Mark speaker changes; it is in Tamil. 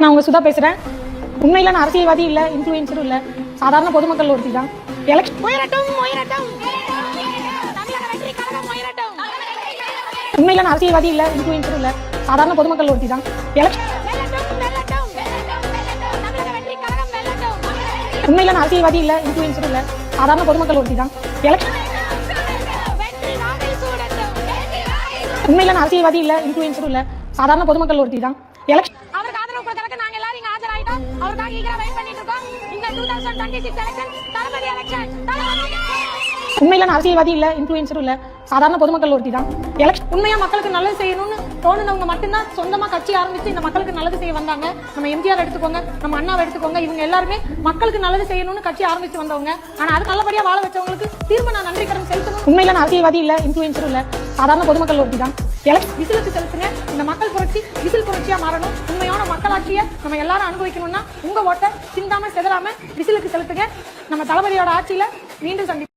Speaker 1: நான் உங்க சுதா பேசுறேன். உண்மையில நான் அரசியல்வாதி இல்ல, இன்ஃப்ளூயன்சரும் இல்ல, சாதாரண பொதுமக்கள் ஒருத்தி தான். உண்மையில நான் அரசியல்வாதி இல்ல, இன்ஃப்ளூயன்சரும் இல்ல, சாதாரண பொதுமக்கள் ஒருத்தி தான். உண்மையில நான் அரசியல்வாதி இல்ல, இன்ஃப்ளூயன்சரும் இல்ல, சாதாரண பொதுமக்கள் ஒருத்தி தான். உண்மையில நான் அரசியல்வாதி இல்ல, இன்ஃப்ளூயன்சரும் இல்ல, சாதாரண பொதுமக்கள் ஒருத்தி தான். உண்மையில நான் அரசியல்வாதி இல்ல, இன்ஃப்ளூயன்சரும் இல்ல, சாதாரண பொதுமக்கள் ஒருத்தி தான். உண்மையா மக்களுக்கு நல்லது செய்யணும்னு தோணுனவங்க மட்டும்தான் சொந்தமா கட்சி ஆரம்பிச்சு இந்த மக்களுக்கு நல்லது செய்ய வந்தாங்க. நம்ம எம்ஜிஆர் எடுத்துக்கோங்க, நம்ம அண்ணாவை எடுத்துக்கோங்க, இவங்க எல்லாருமே மக்களுக்கு நல்லது செய்யணும்னு கட்சி ஆரம்பிச்சு வந்தவங்க. ஆனா அது நல்லபடியா வாழ வச்சவங்களுக்கு திரும்ப நான் நன்றி கடன் செலுத்தணும். உண்மையில நான் அரசியல்வாதி இல்ல, இன்ஃப்ளூயன்சரும் இல்ல, சாதாரண பொதுமக்கள் ஒருத்தி தான். விசிலுக்கு செலுத்துங்க. இந்த மக்கள் புரட்சி விசில் புரட்சியா மாறணும். உண்மையான மக்களாட்சியை நம்ம எல்லாரும் அனுபவிக்கணும்னா உங்க ஓட்டை சிந்தாம செதறாம விசிலுக்கு செலுத்துங்க. நம்ம தளபதியோட ஆட்சியில மீண்டும் சந்திப்போம்.